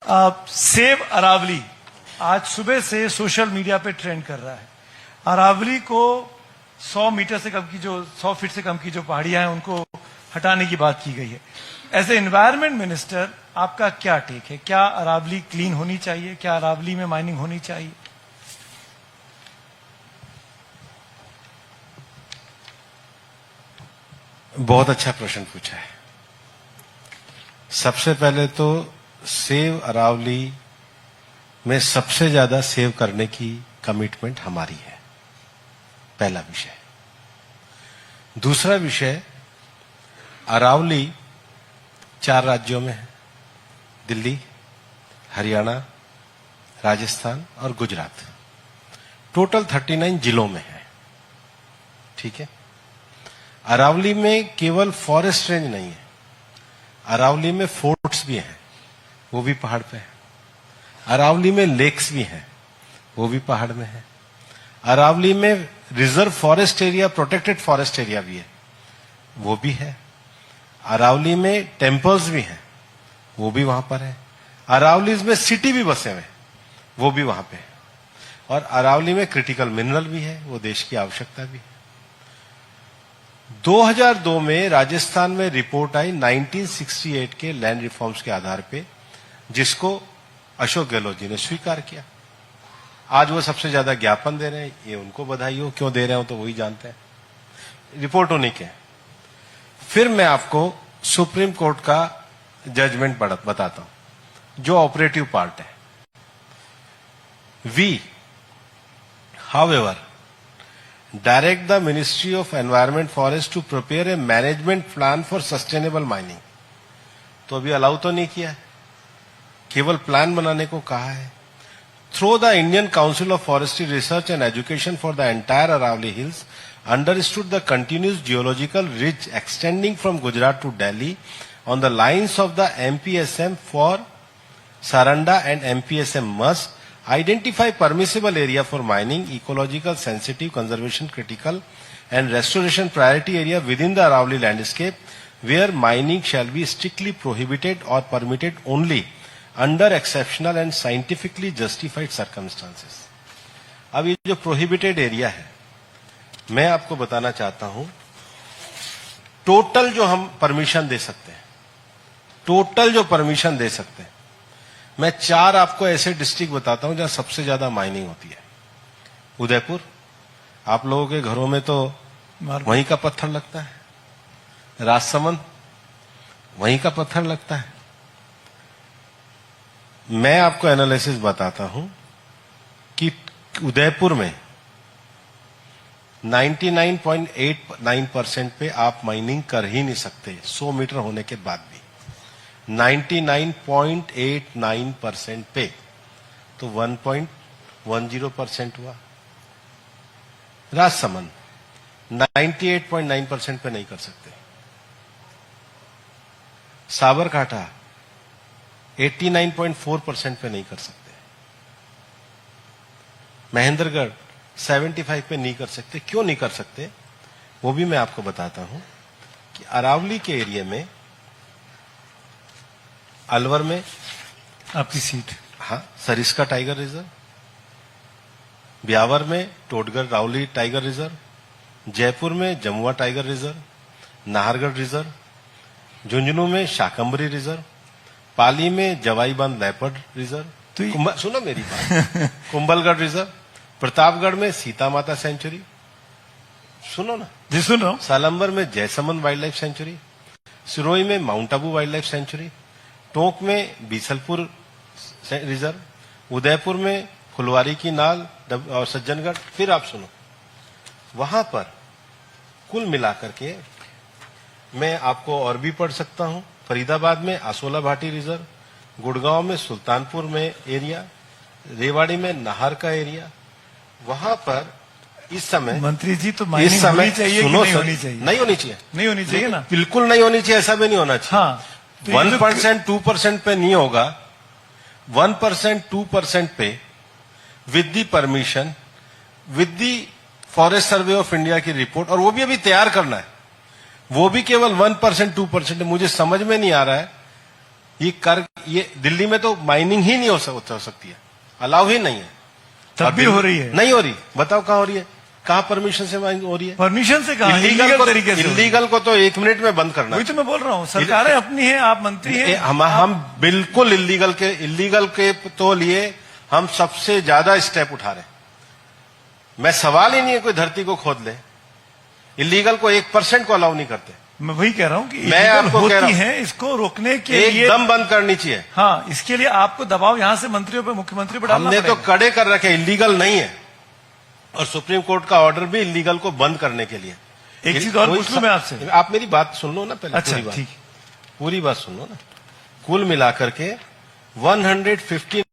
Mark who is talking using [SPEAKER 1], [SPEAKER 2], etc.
[SPEAKER 1] Save Aravalli आज सुबह से सोशल मीडिया पे ट्रेंड कर रहा है। अरावली को 100 मीटर से कम की जो 100 फीट से कम की जो पहाड़ियां हैं उनको हटाने की बात की गई है। एज ए एनवायरमेंट मिनिस्टर आपका क्या टेक है? क्या अरावली क्लीन होनी चाहिए? क्या अरावली में माइनिंग होनी चाहिए?
[SPEAKER 2] बहुत अच्छा प्रश्न पूछा है। सबसे पहले तो सेव अरावली में सबसे ज्यादा सेव करने की कमिटमेंट हमारी है, पहला विषय। दूसरा विषय, अरावली 4 राज्यों में है, दिल्ली, हरियाणा, राजस्थान और गुजरात। टोटल 39 जिलों में है। ठीक है। अरावली में केवल फॉरेस्ट रेंज नहीं है, अरावली में फोर्ट्स भी हैं, वो भी पहाड़ पे है। अरावली में लेक्स भी हैं, वो भी पहाड़ में है। अरावली में reserve forest area, protected forest area भी है, वो भी है। अरावली में टेम्पल्स भी हैं, वो भी वहां पर है। अरावली में सिटी भी बसे हुए, वो भी वहां पे है। और अरावली में क्रिटिकल मिनरल भी है, वो देश की आवश्यकता भी है। 2002 में राजस्थान में रिपोर्ट आई 1968 के लैंड रिफॉर्म्स के आधार पे, जिसको अशोक गहलोत जी ने स्वीकार किया। आज वो सबसे ज्यादा ज्ञापन दे रहे हैं, ये उनको बधाई हो, क्यों दे रहे हो तो वही जानते हैं। रिपोर्ट उन्हीं के। फिर मैं आपको सुप्रीम कोर्ट का जजमेंट बताता हूं, जो ऑपरेटिव पार्ट है। We however direct the ministry of environment forest to prepare a management plan for sustainable mining. तो अभी अलाउ तो नहीं किया है, केवल प्लान बनाने को कहा है। Through the Indian council of forestry research and education for the entire Aravalli hills understood the continuous geological ridge extending from Gujarat to Delhi on the lines of the MPSM for Saranda and MPSM must identify permissible area for mining, ecological sensitive, conservation critical and restoration priority area within the Aravali landscape where mining shall be strictly prohibited or permitted only under exceptional and scientifically justified circumstances. अब ये जो prohibited area है, मैं आपको बताना चाहता हूं, total जो हम परमिशन दे सकते हैं, टोटल जो परमिशन दे सकते हैं, मैं 4 आपको ऐसे डिस्ट्रिक्ट बताता हूं जहां सबसे ज्यादा माइनिंग होती है। उदयपुर, आप लोगों के घरों में तो वहीं का पत्थर लगता है। राजसमंद, वहीं का पत्थर लगता है। मैं आपको एनालिसिस बताता हूं कि उदयपुर में 99.89% पे आप माइनिंग कर ही नहीं सकते, 100 मीटर होने के बाद भी। 99.89% पे, तो 1.10% हुआ। राजसमंद 98.9% पे नहीं कर सकते। साबरकांठा 89.4% पे नहीं कर सकते। महेंद्रगढ़ 75 पे नहीं कर सकते। क्यों नहीं कर सकते, वो भी मैं आपको बताता हूं कि अरावली के एरिया में, अलवर में
[SPEAKER 1] आपकी सीट,
[SPEAKER 2] हाँ, सरिस्का टाइगर रिजर्व, ब्यावर में टोटगढ़ रावली टाइगर रिजर्व, जयपुर में Jamua tiger reserve, Nahargarh reserve, Jhunjhunu में शाकंबरी रिजर्व, पाली में जवाईबांध लेपर्ड रिजर्व, तो सुनो मेरी बात, कुंभलगढ़ रिजर्व, प्रतापगढ़ में सीता माता सेंचुरी, सुनो ना
[SPEAKER 1] जी, सुन रहा हूं,
[SPEAKER 2] सालंबर में Jaisamand wild life sanctuary, Sirohi में mount Abu wild life sanctuary, Tonk में बीसलपुर रिजर्व, उदयपुर में फुलवारी की नाल और सज्जनगढ़। फिर आप सुनो, वहां पर कुल मिलाकर के मैं आपको और भी पढ़ सकता हूं। फरीदाबाद में आसोला भाटी रिजर्व, गुड़गांव में सुल्तानपुर में एरिया, रेवाड़ी में नाहर का एरिया। वहां पर इस समय
[SPEAKER 1] मंत्री जी तो माइनिंग होनी चाहिए कि नहीं होनी चाहिए?
[SPEAKER 2] नहीं होनी चाहिए,
[SPEAKER 1] नहीं होनी चाहिए ना,
[SPEAKER 2] बिल्कुल नहीं होनी चाहिए, ऐसा भी नहीं होना चाहिए।
[SPEAKER 1] हाँ, तो
[SPEAKER 2] 1% 2% पे नहीं होगा, 1% 2% पे with the permission, with the forest survey of India की रिपोर्ट, और वो भी अभी तैयार करना है। वो भी केवल 1% 2% है। मुझे समझ में नहीं आ रहा है ये दिल्ली में तो माइनिंग ही नहीं हो सकती है, अलाउ ही नहीं है।
[SPEAKER 1] तब भी हो रही है?
[SPEAKER 2] नहीं हो रही। बताओ कहाँ हो रही है, कहाँ परमिशन से माइनिंग हो रही है?
[SPEAKER 1] परमिशन से कहा,
[SPEAKER 2] इलीगल
[SPEAKER 1] तरीके से।
[SPEAKER 2] इलीगल को तो 1 मिनट में बंद करना।
[SPEAKER 1] वही तो मैं बोल रहा हूँ, सरकारें अपनी है, आप मंत्री हैं।
[SPEAKER 2] हम बिल्कुल इलीगल के तो लिए हम सबसे ज्यादा स्टेप उठा रहे हैं। मैं सवाल ही नहीं है कोई धरती को खोद ले, इलीगल को 1% को अलाउ नहीं करते।
[SPEAKER 1] मैं वही कह रहा हूँ कि
[SPEAKER 2] मैं आपको कह रहा
[SPEAKER 1] होती
[SPEAKER 2] हूं,
[SPEAKER 1] है, इसको रोकने के लिए
[SPEAKER 2] एकदम बंद करनी चाहिए।
[SPEAKER 1] हाँ, इसके लिए आपको दबाव यहाँ से मंत्रियों पे, मुख्यमंत्री पे डालना
[SPEAKER 2] हमने तो
[SPEAKER 1] पड़ेगा।
[SPEAKER 2] कड़े कर रखे, इलीगल नहीं है, और सुप्रीम कोर्ट का ऑर्डर भी इलीगल को बंद करने के लिए।
[SPEAKER 1] एक चीज और पूछ लूं मैं आपसे,
[SPEAKER 2] आप मेरी बात सुन लो ना पहले।
[SPEAKER 1] अच्छा ठीक,
[SPEAKER 2] पूरी बात सुन लो ना। कुल मिलाकर के 150